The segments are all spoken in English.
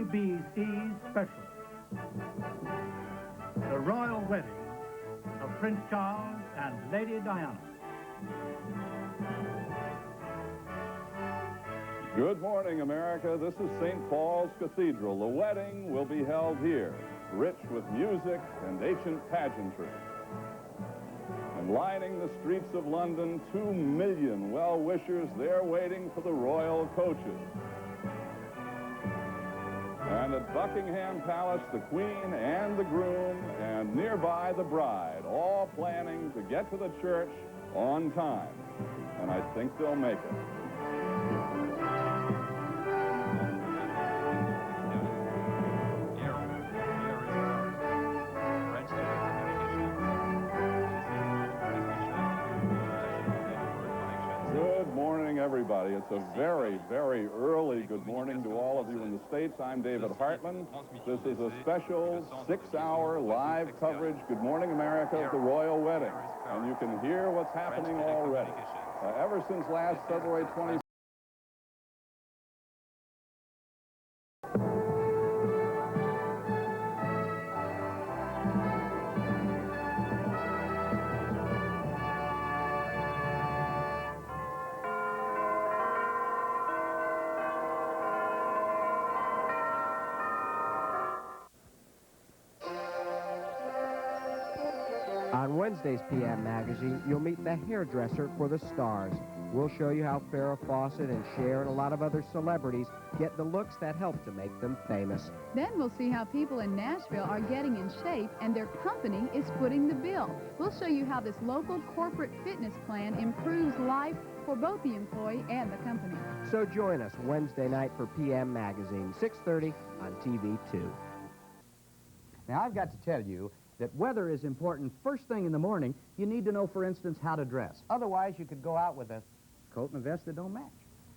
ABC special. The royal wedding of Prince Charles and Lady Diana. Good morning, America. This is St. Paul's Cathedral. The wedding will be held here, rich with music and ancient pageantry. And lining the streets of London, 2 million well-wishers there waiting for the royal coaches. And at Buckingham Palace, the Queen and the groom, and nearby the bride, all planning to get to the church on time. And I think they'll make it. Good morning, everybody. It's a very, very early good morning to all of you in the States. I'm David Hartman. This is a special 6-hour live coverage, Good Morning America, of the royal wedding. And you can hear what's happening already. Ever since last February 20th. On Wednesday's PM Magazine, you'll meet the hairdresser for the stars. We'll show you how Farrah Fawcett and Cher and a lot of other celebrities get the looks that help to make them famous. Then we'll see how people in Nashville are getting in shape and their company is footing the bill. We'll show you how this local corporate fitness plan improves life for both the employee and the company. So join us Wednesday night for PM Magazine, 6:30 on TV2. Now, I've got to tell you that weather is important. First thing in the morning, you need to know, for instance, how to dress. Otherwise, you could go out with a coat and a vest that don't match.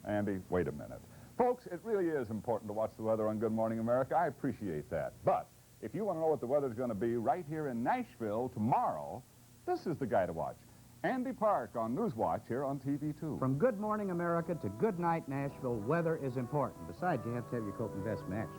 Andy, wait a minute. Folks, it really is important to watch the weather on Good Morning America. I appreciate that. But if you want to know what the weather's going to be right here in Nashville tomorrow, this is the guy to watch. Andy Park on Newswatch here on TV2. From Good Morning America to Good Night Nashville, weather is important. Besides, you have to have your coat and vest matched.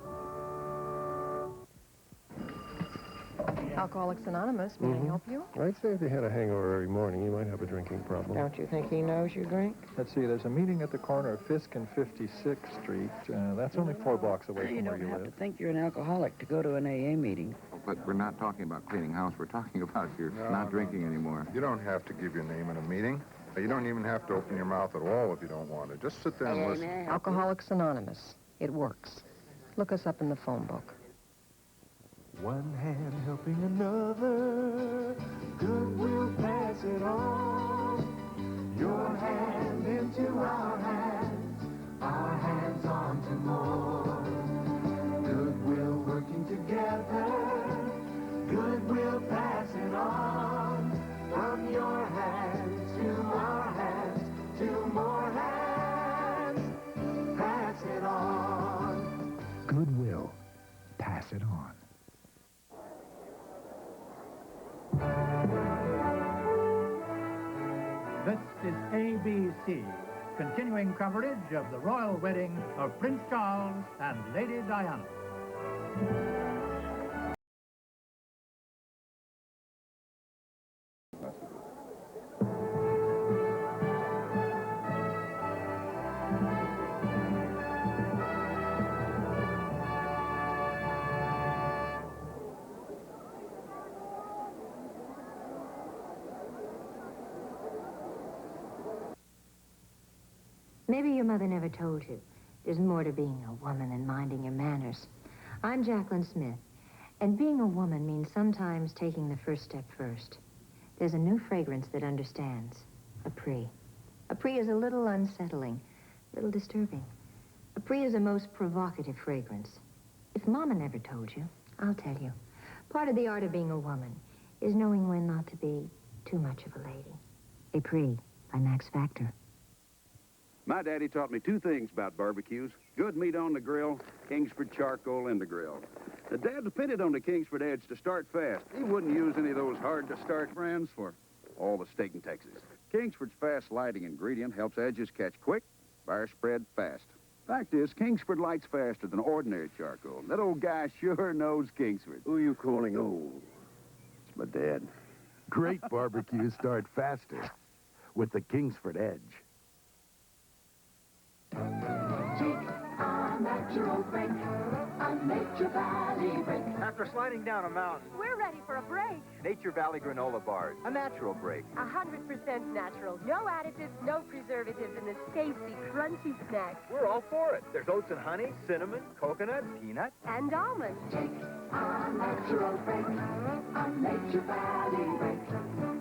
Alcoholics Anonymous, may I help you? I'd say if you had a hangover every morning, you might have a drinking problem. Don't you think he knows you drink? Let's see, there's a meeting at the corner of Fisk and 56th Street. That's only 4 blocks away from where you live. You don't have to think you're an alcoholic to go to an AA meeting. But we're not talking about cleaning house. We're talking about if you're not drinking anymore. You don't have to give your name in a meeting. You don't even have to open your mouth at all if you don't want to. Just sit there and listen. Alcoholics Anonymous. It works. Look us up in the phone book. One hand helping another, good will pass it on. Your hand into our hands on to more. Good will working together, good will pass it on. From your hands to our hands, to more hands, pass it on. Goodwill, pass it on. This is ABC, continuing coverage of the royal wedding of Prince Charles and Lady Diana. Maybe your mother never told you. There's more to being a woman than minding your manners. I'm Jacqueline Smith, and being a woman means sometimes taking the first step first. There's a new fragrance that understands. Apres. Apres is a little unsettling, a little disturbing. Apres is a most provocative fragrance. If Mama never told you, I'll tell you. Part of the art of being a woman is knowing when not to be too much of a lady. Apres by Max Factor. My daddy taught me 2 things about barbecues. Good meat on the grill, Kingsford charcoal in the grill. The Dad depended on the Kingsford edge to start fast. He wouldn't use any of those hard-to-start brands for all the steak in Texas. Kingsford's fast lighting ingredient helps edges catch quick, fire spread fast. Fact is, Kingsford lights faster than ordinary charcoal. That old guy sure knows Kingsford. Who are you calling old? It's my dad. Great barbecues start faster with the Kingsford Edge. A natural break, a Nature Valley break. After sliding down a mountain, we're ready for a break. Nature Valley granola bars, a natural break. 100% natural, no additives, no preservatives in this tasty, crunchy snack. We're all for it. There's oats and honey, cinnamon, coconut, peanut, and almond. Take a natural break, a Nature Valley break.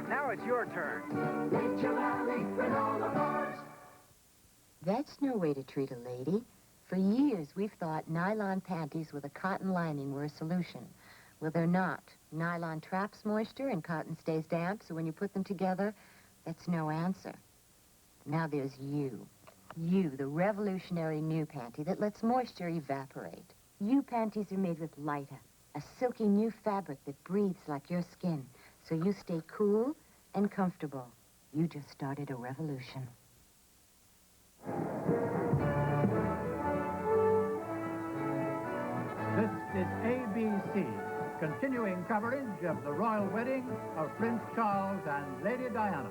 Now it's your turn. Nature Valley granola bars. That's no way to treat a lady. For years, we've thought nylon panties with a cotton lining were a solution. Well, they're not. Nylon traps moisture and cotton stays damp, so when you put them together, that's no answer. Now there's you. You, the revolutionary new panty that lets moisture evaporate. You panties are made with Lita, a silky new fabric that breathes like your skin, so you stay cool and comfortable. You just started a revolution. This is ABC, continuing coverage of the royal wedding of Prince Charles and Lady Diana.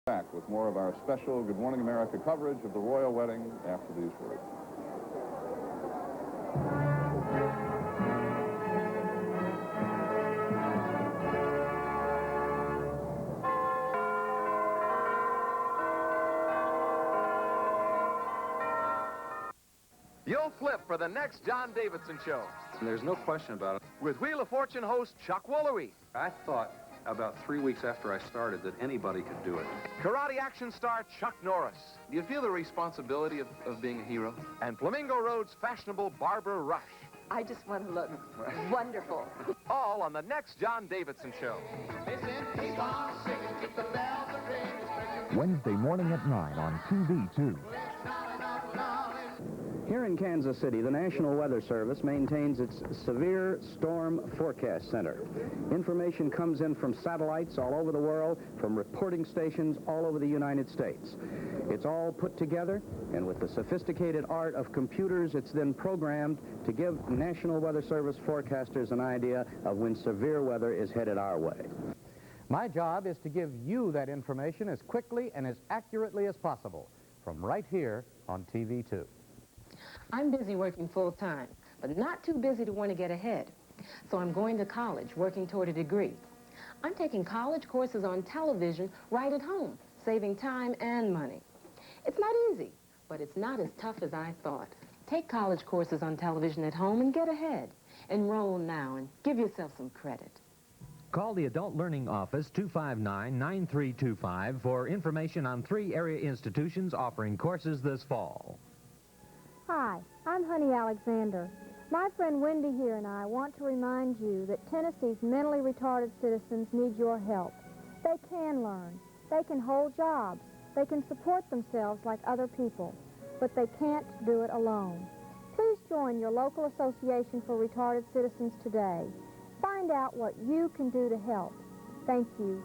Back with more of our special Good Morning America coverage of the royal wedding after these words. You'll flip for the next John Davidson show. There's no question about it. With Wheel of Fortune host Chuck Woolery. I thought about 3 weeks after I started that anybody could do it. Karate action star Chuck Norris. Do you feel the responsibility of being a hero? And Flamingo Road's fashionable Barbara Rush. I just want to look wonderful. All on the next John Davidson show. Wednesday morning at 9 on TV2. Here in Kansas City, the National Weather Service maintains its Severe Storm Forecast Center. Information comes in from satellites all over the world, from reporting stations all over the United States. It's all put together, and with the sophisticated art of computers, it's then programmed to give National Weather Service forecasters an idea of when severe weather is headed our way. My job is to give you that information as quickly and as accurately as possible, from right here on TV2. I'm busy working full-time, but not too busy to want to get ahead. So I'm going to college, working toward a degree. I'm taking college courses on television right at home, saving time and money. It's not easy, but it's not as tough as I thought. Take college courses on television at home and get ahead. Enroll now and give yourself some credit. Call the Adult Learning Office 259-9325 for information on 3 area institutions offering courses this fall. Hi, I'm Honey Alexander. My friend Wendy here and I want to remind you that Tennessee's mentally retarded citizens need your help. They can learn. They can hold jobs. They can support themselves like other people. But they can't do it alone. Please join your local association for retarded citizens today. Find out what you can do to help. Thank you.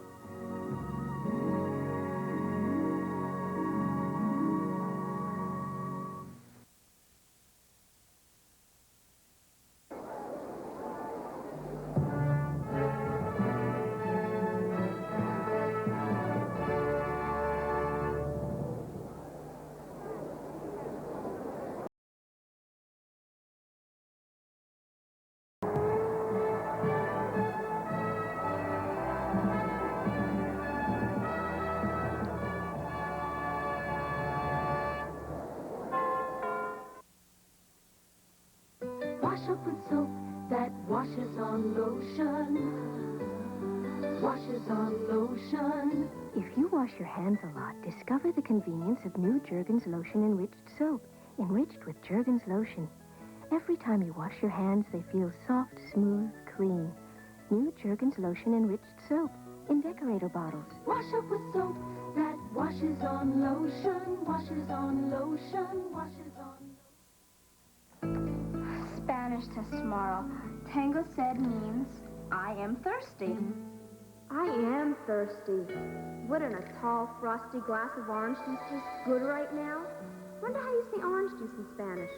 Wash up with soap that washes on lotion. Washes on lotion. If you wash your hands a lot, discover the convenience of new Jergens Lotion Enriched Soap. Enriched with Jergens Lotion. Every time you wash your hands, they feel soft, smooth, clean. New Jergens Lotion Enriched Soap in decorator bottles. Wash up with soap that washes on lotion. Washes on lotion. Washes on. Spanish test tomorrow. Tango said means I am thirsty. I am thirsty. Wouldn't a tall, frosty glass of orange juice taste good right now? Wonder how you say orange juice in Spanish.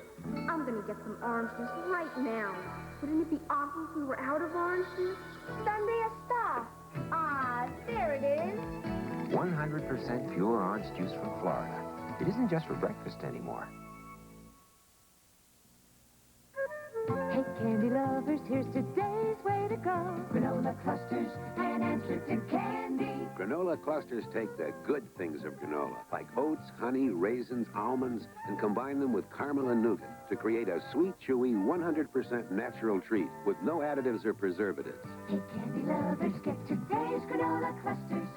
I'm gonna get some orange juice right now. Wouldn't it be awful if we were out of orange juice? ¿Dónde está? Ah, there it is. 100% pure orange juice from Florida. It isn't just for breakfast anymore. Hey, candy lovers, here's today's way to go. Granola clusters, an answer to candy. Granola clusters take the good things of granola, like oats, honey, raisins, almonds, and combine them with caramel and nougat to create a sweet, chewy, 100% natural treat with no additives or preservatives. Hey, candy lovers, get today's granola clusters.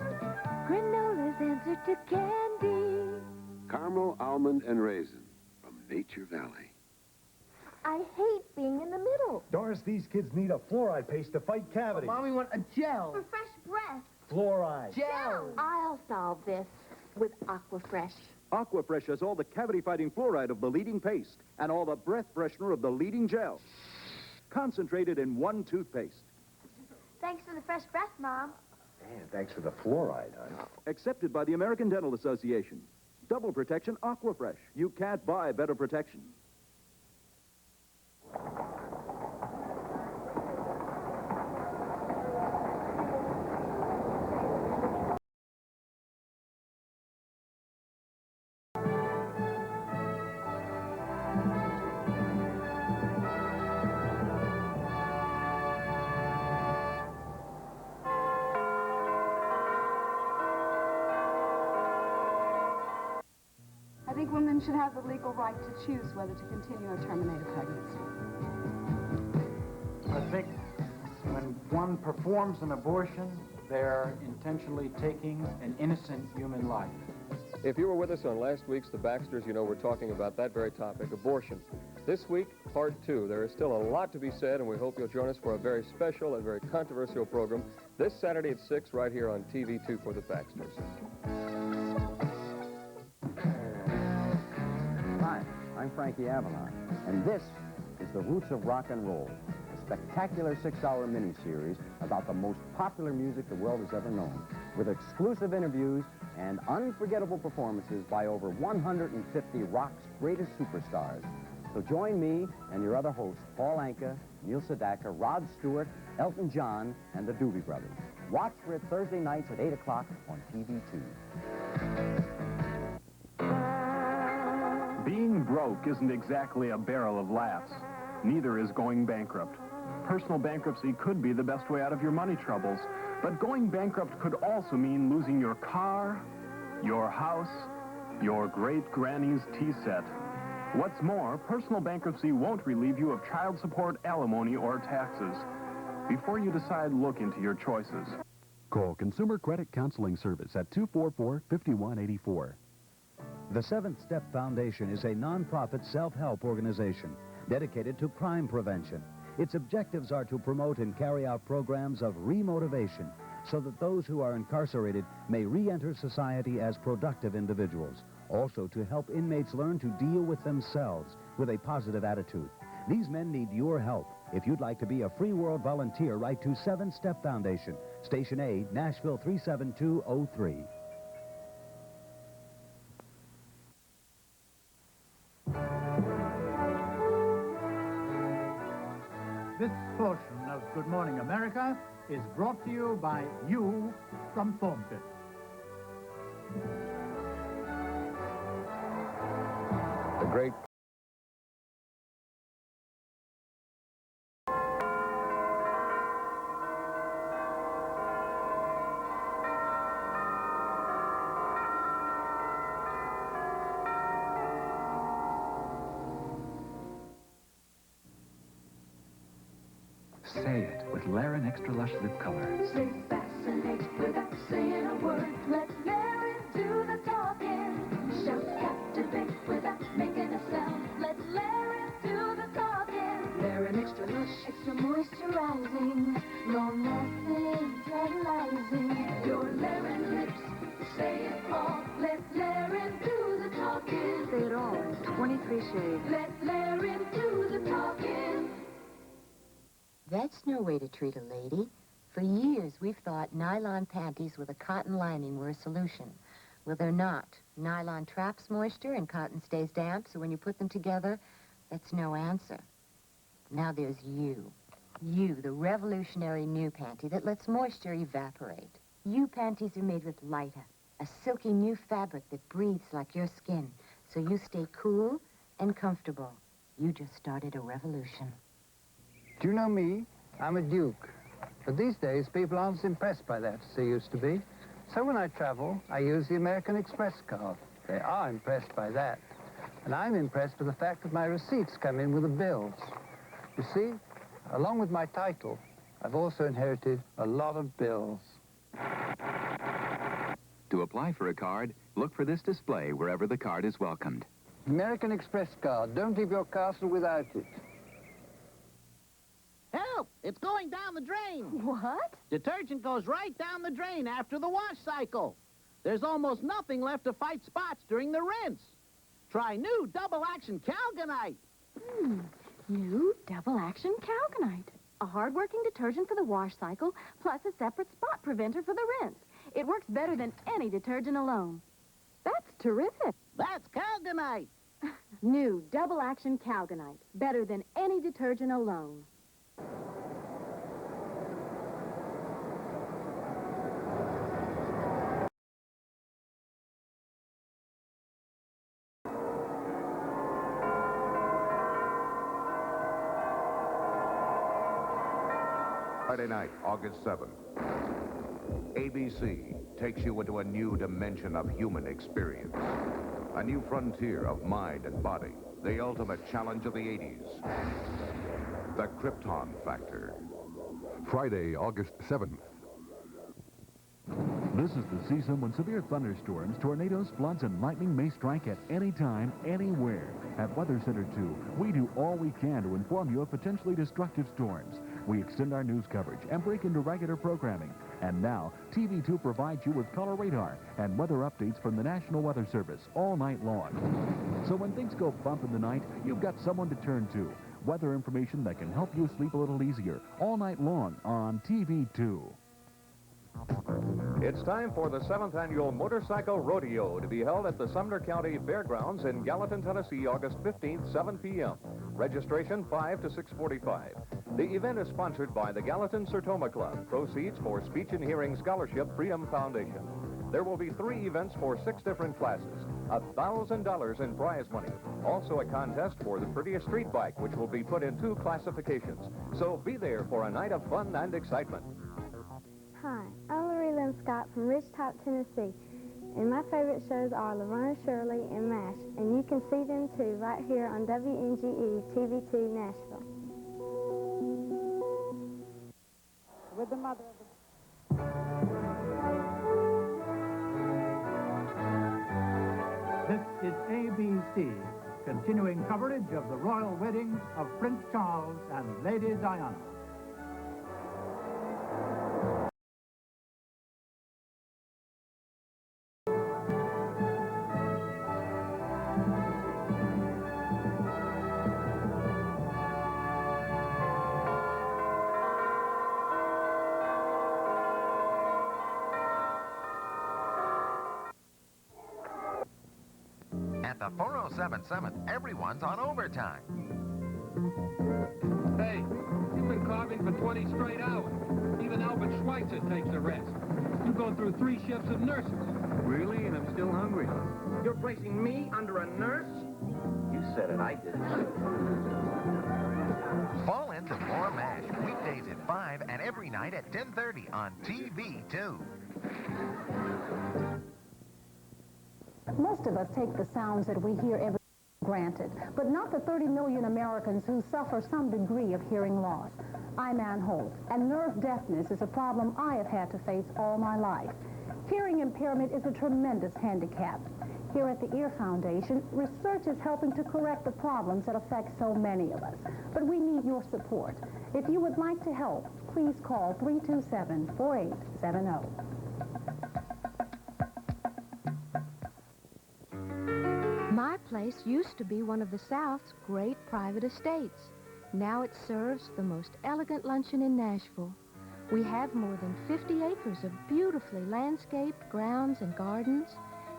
Granola's answer to candy. Caramel, almond, and raisin from Nature Valley. I hate being in the middle. Doris, these kids need a fluoride paste to fight cavities. Mommy want a gel. For fresh breath. Fluoride. Gel. I'll solve this with Aquafresh. Aquafresh has all the cavity-fighting fluoride of the leading paste and all the breath freshener of the leading gel. Concentrated in one toothpaste. Thanks for the fresh breath, Mom. And thanks for the fluoride, hon. Accepted by the American Dental Association. Double protection Aquafresh. You can't buy better protection. I think women should have the legal right to choose whether to continue or terminate a pregnancy. I think when one performs an abortion, they're intentionally taking an innocent human life. If you were with us on last week's The Baxters, you know we're talking about that very topic, abortion. This week, part 2. There is still a lot to be said, and we hope you'll join us for a very special and very controversial program this Saturday at 6 right here on TV2 for The Baxters. Hi, I'm Frankie Avalon, and this is The Roots of Rock and Roll, a spectacular 6-hour miniseries about the most popular music the world has ever known, with exclusive interviews and unforgettable performances by over 150 rock's greatest superstars. So join me and your other hosts, Paul Anka, Neil Sedaka, Rod Stewart, Elton John, and the Doobie Brothers. Watch for it Thursday nights at 8 o'clock on TV2. Being broke isn't exactly a barrel of laughs. Neither is going bankrupt. Personal bankruptcy could be the best way out of your money troubles, but going bankrupt could also mean losing your car, your house, your great-granny's tea set. What's more, personal bankruptcy won't relieve you of child support, alimony, or taxes. Before you decide, look into your choices. Call Consumer Credit Counseling Service at 244-5184. The Seventh Step Foundation is a nonprofit self-help organization dedicated to crime prevention. Its objectives are to promote and carry out programs of remotivation so that those who are incarcerated may re-enter society as productive individuals. Also to help inmates learn to deal with themselves with a positive attitude. These men need your help. If you'd like to be a Free World volunteer, write to 7 Step Foundation, Station A, Nashville 37203. This portion of Good Morning America is brought to you by you from Foam Pit. The great Say it with Laren Extra Lush Lip Color. Say fascinate without saying a word. Let Laren do the talking. Shout captivate without making a sound. Let Laren do the talking. Laren Extra Lush, extra moisturizing, long-lasting, tantalizing. Your Laren lips say it all. Let Laren do the talking. Say it all in 23 shades. Let Laren do the talking. That's no way to treat a lady. For years, we've thought nylon panties with a cotton lining were a solution. Well, they're not. Nylon traps moisture and cotton stays damp, so when you put them together, that's no answer. Now there's you. You, the revolutionary new panty that lets moisture evaporate. You panties are made with Lita, a silky new fabric that breathes like your skin, so you stay cool and comfortable. You just started a revolution. Do you know me? I'm a duke. But these days, people aren't as impressed by that as they used to be. So when I travel, I use the American Express card. They are impressed by that. And I'm impressed with the fact that my receipts come in with the bills. You see, along with my title, I've also inherited a lot of bills. To apply for a card, look for this display wherever the card is welcomed. American Express card. Don't leave your castle without it. Help! It's going down the drain. What? Detergent goes right down the drain after the wash cycle. There's almost nothing left to fight spots during the rinse. Try new double-action Calgonite. New double-action Calgonite. A hard-working detergent for the wash cycle, plus a separate spot preventer for the rinse. It works better than any detergent alone. That's terrific. That's Calgonite. New double-action Calgonite. Better than any detergent alone. Friday night, August 7th. ABC takes you into a new dimension of human experience. A new frontier of mind and body. The ultimate challenge of the 80s. The Krypton Factor. Friday, August 7th. This is the season when severe thunderstorms, tornadoes, floods, and lightning may strike at any time, anywhere. At Weather Center 2, we do all we can to inform you of potentially destructive storms. We extend our news coverage and break into regular programming. And now, TV2 provides you with color radar and weather updates from the National Weather Service all night long. So when things go bump in the night, you've got someone to turn to. Weather information that can help you sleep a little easier all night long on TV2. It's time for the 7th Annual Motorcycle Rodeo to be held at the Sumner County Fairgrounds in Gallatin, Tennessee, August 15th, 7 p.m. Registration 5 to 6:45. The event is sponsored by the Gallatin Sertoma Club. Proceeds for Speech and Hearing Scholarship Freedom Foundation. There will be 3 events for 6 different classes. $1,000 in prize money. Also a contest for the prettiest street bike, which will be put in 2 classifications. So be there for a night of fun and excitement. Hi, I'm Loree Lynn Scott from Ridgetop, Tennessee, and my favorite shows are Laverne and Shirley and MASH, and you can see them too right here on WNGE TV2 Nashville. With the mother of This is ABC, continuing coverage of the royal wedding of Prince Charles and Lady Diana. At the 407 7th, everyone's on overtime. Hey, you've been carving for 20 straight hours. Even Albert Schweitzer takes a rest. You go through 3 shifts of nurses. Really? And I'm still hungry. You're placing me under a nurse? You said it, I didn't. Fall into more MASH, weekdays at 5 and every night at 10:30 on TV2. Most of us take the sounds that we hear every day for granted, but not the 30 million Americans who suffer some degree of hearing loss. I'm Ann Holt, and nerve deafness is a problem I have had to face all my life. Hearing impairment is a tremendous handicap. Here at the Ear Foundation, research is helping to correct the problems that affect so many of us. But we need your support. If you would like to help, please call 327-4870. My place used to be one of the South's great private estates. Now it serves the most elegant luncheon in Nashville. We have more than 50 acres of beautifully landscaped grounds and gardens,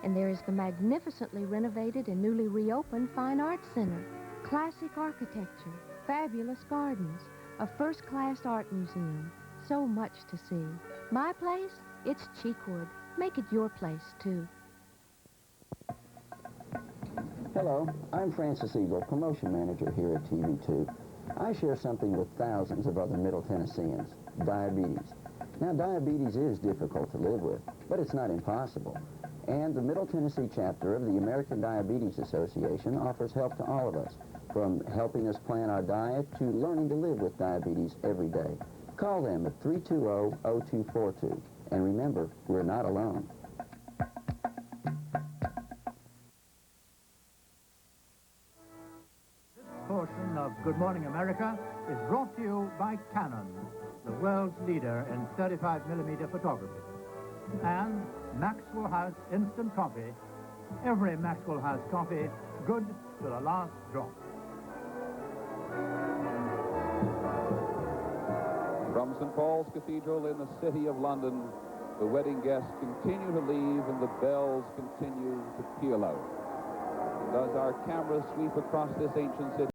and there is the magnificently renovated and newly reopened Fine Arts Center. Classic architecture, fabulous gardens, a first-class art museum, so much to see. My place? It's Cheekwood. Make it your place, too. Hello, I'm Francis Eagle, promotion manager here at TV2. I share something with thousands of other Middle Tennesseans, diabetes. Now, diabetes is difficult to live with, but it's not impossible. And the Middle Tennessee chapter of the American Diabetes Association offers help to all of us, from helping us plan our diet to learning to live with diabetes every day. Call them at 320-0242. And remember, we're not alone. Portion of Good Morning America is brought to you by Canon, the world's leader in 35mm photography, and Maxwell House Instant Coffee, every Maxwell House coffee, good to the last drop. From St. Paul's Cathedral in the city of London, the wedding guests continue to leave and the bells continue to peal out. Does our camera sweep across this ancient city?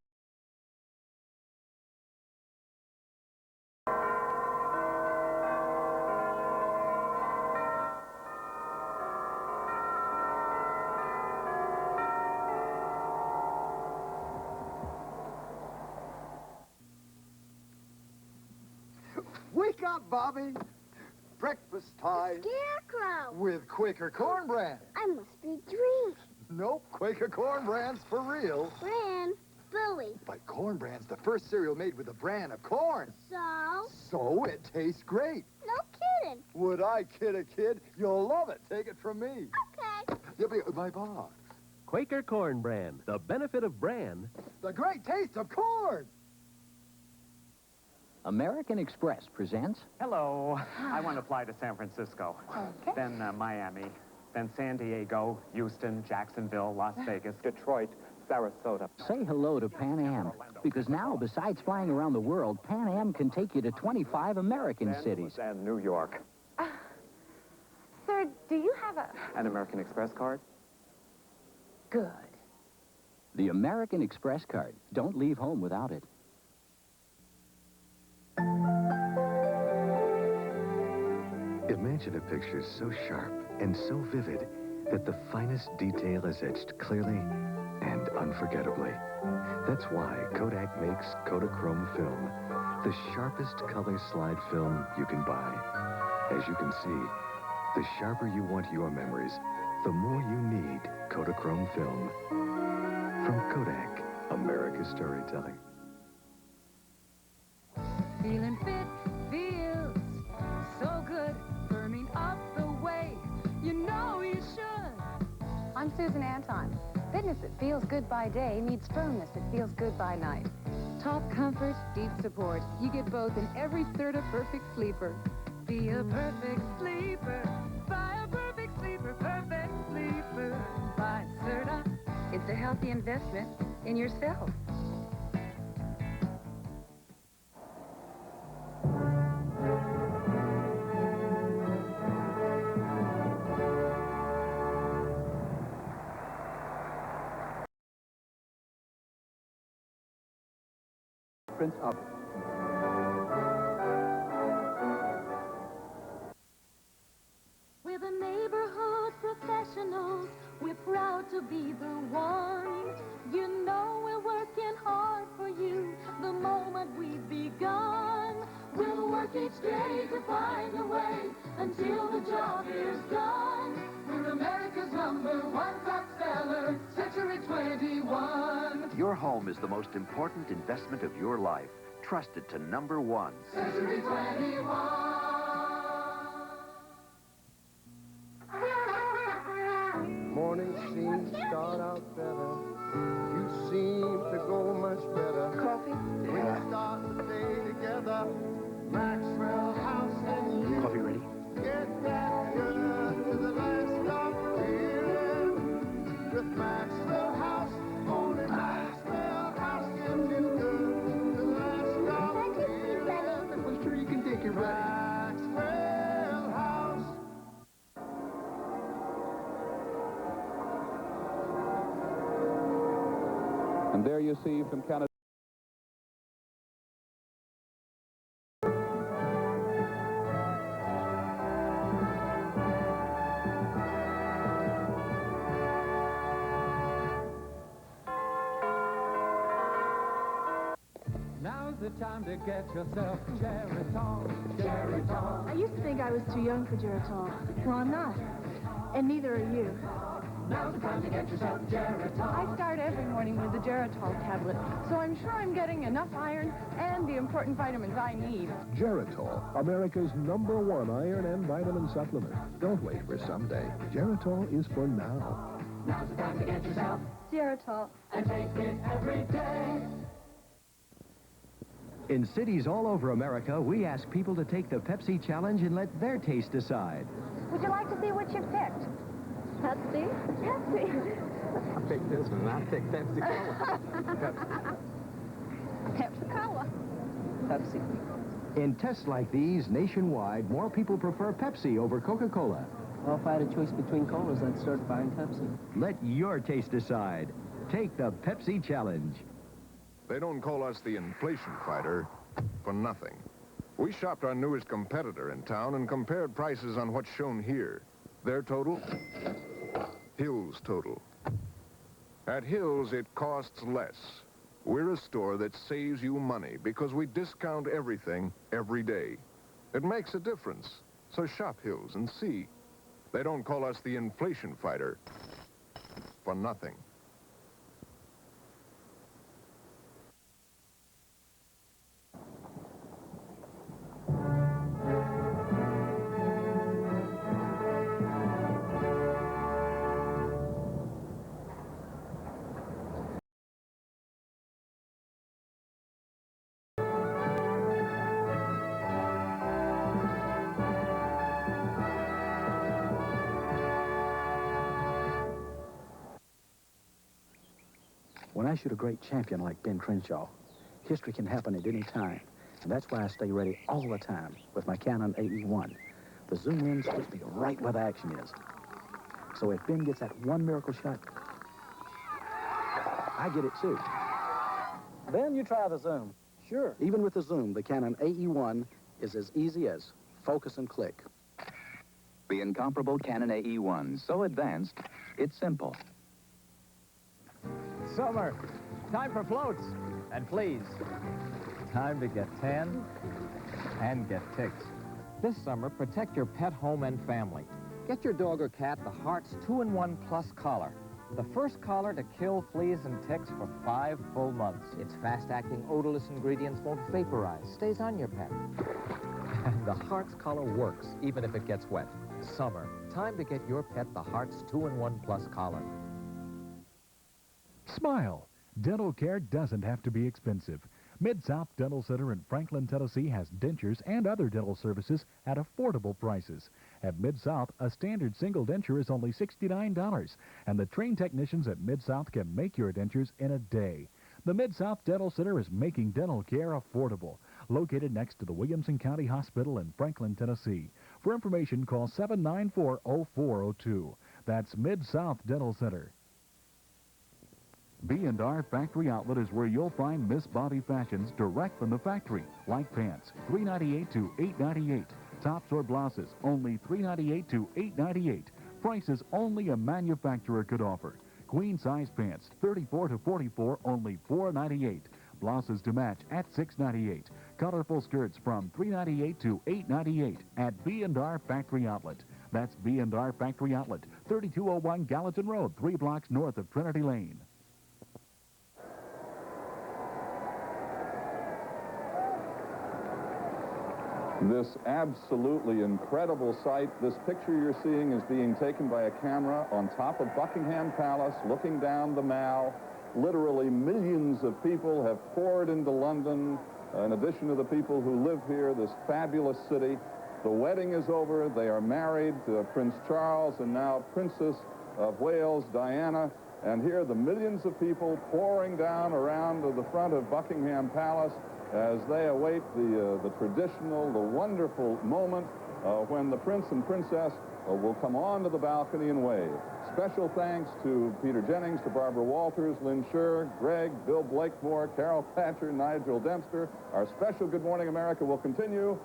Wake up, Bobby. Breakfast time. Scarecrow. With Quaker Corn Bran. I must be dreaming. Nope, Quaker Corn Bran's for real. Bran? Billy. But Corn Bran's the first cereal made with a bran of corn. So? So it tastes great. No kidding. Would I kid a kid? You'll love it. Take it from me. Okay. My box. Quaker Corn Bran. The benefit of bran. The great taste of corn. American Express presents... Hello. I want to fly to San Francisco. Okay. Then Miami. Then San Diego, Houston, Jacksonville, Las Vegas, Detroit, Sarasota. Say hello to Pan Am, because now, besides flying around the world, Pan Am can take you to 25 American cities. And New York. Sir, do you have An American Express card? Good. The American Express card. Don't leave home without it. Imagine a picture so sharp and so vivid that the finest detail is etched clearly and unforgettably. That's why Kodak makes Kodachrome film, the sharpest color slide film you can buy. As you can see, the sharper you want your memories, the more you need Kodachrome film. From Kodak, America's storytelling. Feeling fit feels so good, firming up the way you know you should. I'm Susan Anton. Fitness that feels good by day needs firmness that feels good by night. Top comfort, deep support. You get both in every Serta Perfect Sleeper. Be a perfect sleeper. Buy a perfect sleeper. Perfect sleeper. Buy Serta. It's a healthy investment in yourself. Prince of We're the neighborhood professionals. We're proud to be the one. You know we're working hard for you the moment we've begun. We'll work each day to find a way until the job is done. We're America's #1 top seller, Century 21. Your home is the most important investment of your life. Trust it to #1. Century 21. Morning seems to start out better. You seem to go much better. Coffee? When you start the day together, Maxwell House and you. Coffee ready? Get that good to the last stop feeling. With Maxwell House, only Maxwell House gives you good to the last stop feeling. I'm sure you can take it right. And there you see from Canada. Now's the time to get yourself Geritol. Geritol. I used to think I was too young for Geritol. Well, I'm not. And neither are you. Now's the time to get yourself Geritol. I start every morning with the Geritol tablet, so I'm sure I'm getting enough iron and the important vitamins I need. Geritol, America's #1 iron and vitamin supplement. Don't wait for someday. Geritol is for now. Now's the time to get yourself Geritol. and take it every day. In cities all over America, we ask people to take the Pepsi challenge and let their taste decide. Would you like to see what you picked? Pepsi? Pepsi. I picked this one. I picked Pepsi Cola. Pepsi Cola. Pepsi. In tests like these, nationwide, more people prefer Pepsi over Coca-Cola. Well, if I had a choice between colas, I'd start buying Pepsi. Let your taste decide. Take the Pepsi challenge. They don't call us the inflation fighter for nothing. We shopped our newest competitor in town and compared prices on what's shown here. Their total, Hill's total. At Hill's, it costs less. We're a store that saves you money because we discount everything every day. It makes a difference. So shop Hill's and see. They don't call us the inflation fighter for nothing. When I shoot a great champion like Ben Crenshaw, history can happen at any time. And that's why I stay ready all the time with my Canon AE1. The zoom lens puts me right where the action is. So if Ben gets that one miracle shot, I get it too. Ben, you try the zoom. Sure. Even with the zoom, the Canon AE1 is as easy as focus and click. The incomparable Canon AE1, so advanced, it's simple. Summer, time for floats. And please, time to get tan and get ticks. This summer, protect your pet, home, and family. Get your dog or cat the Heart's 2-in-1 Plus collar. The first collar to kill fleas and ticks for 5 full months. Its fast-acting, odorless ingredients won't vaporize, stays on your pet. And the Heart's collar works, even if it gets wet. Summer, time to get your pet the Heart's 2-in-1 Plus collar. Smile. Dental care doesn't have to be expensive. Mid-South Dental Center in Franklin, Tennessee has dentures and other dental services at affordable prices. At Mid-South, a standard single denture is only $69, and the trained technicians at Mid-South can make your dentures in a day. The Mid-South Dental Center is making dental care affordable. Located next to the Williamson County Hospital in Franklin, Tennessee. For information, call 794-0402. That's Mid-South Dental Center. B&R Factory Outlet is where you'll find Miss Bobby fashions direct from the factory, like pants, $3.98 to $8.98. Tops or blouses, only $3.98 to $8.98. Prices only a manufacturer could offer. Queen size pants, 34 to 44, only $4.98. Blouses to match at $6.98. Colorful skirts from $3.98 to $8.98 at B&R Factory Outlet. That's B&R Factory Outlet, 3201 Gallatin Road, 3 blocks north of Trinity Lane. This absolutely incredible sight, this picture you're seeing is being taken by a camera on top of Buckingham Palace, looking down the Mall. Literally millions of people have poured into London, in addition to the people who live here, this fabulous city. The wedding is over. They are married to Prince Charles and now Princess of Wales, Diana. And here the millions of people pouring down around the front of Buckingham Palace as they await the traditional, the wonderful moment when the Prince and Princess will come onto the balcony and wave. Special thanks to Peter Jennings, to Barbara Walters, Lynn Scher, Greg, Bill Blakemore, Carol Thatcher, Nigel Dempster. Our special Good Morning America will continue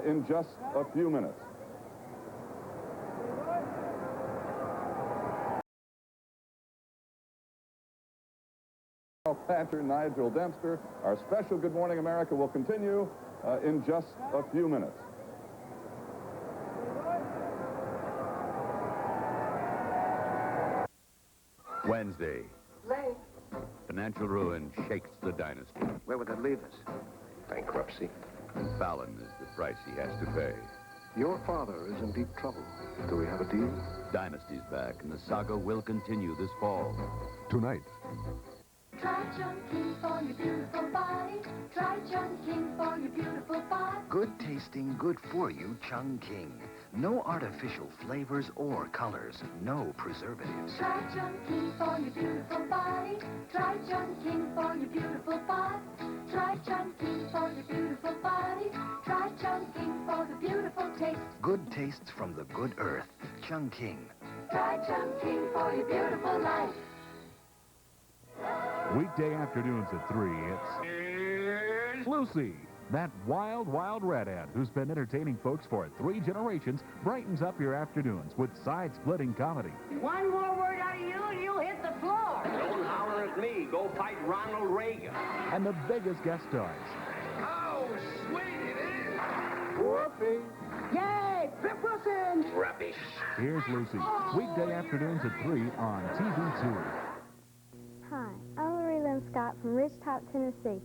in just a few minutes. Carol Thatcher, Nigel Dempster. Our special Good Morning America will continue in just a few minutes. Wednesday. Late. Financial ruin shakes the dynasty. Where would that leave us? Bankruptcy. And Fallon is the price he has to pay. Your father is in deep trouble. Do we have a deal? Dynasty's back, and the saga will continue this fall. Tonight. Try Chunking for your beautiful body. Try Chunking for your beautiful body. Good tasting, good for you Chungking. No artificial flavors or colors. No preservatives. Try Chunking for your beautiful body. Try Chunking for your beautiful body. Try Chunking for your beautiful body. Try Chunking for the beautiful taste. Good tastes from the good earth. Chungking. Try Chunking for your beautiful life. Weekday afternoons at 3, it's Lucy. That wild, wild redhead who's been entertaining folks for 3 generations brightens up your afternoons with side-splitting comedy. One more word out of you and you'll hit the floor. Don't holler at me. Go fight Ronald Reagan. And the biggest guest stars. How sweet it is. Whoopee. Yay, Pip Wilson. Rubbish. Here's Lucy. Weekday afternoons at 3 on TV2. Hi, I'm Marie Lynn Scott from Ridgetop, Tennessee.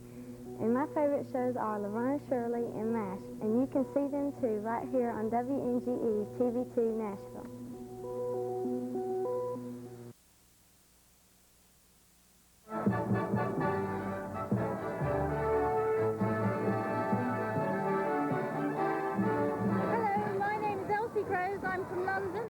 And my favorite shows are Laverne Shirley and MASH. And you can see them too right here on WNGE TV2 Nashville.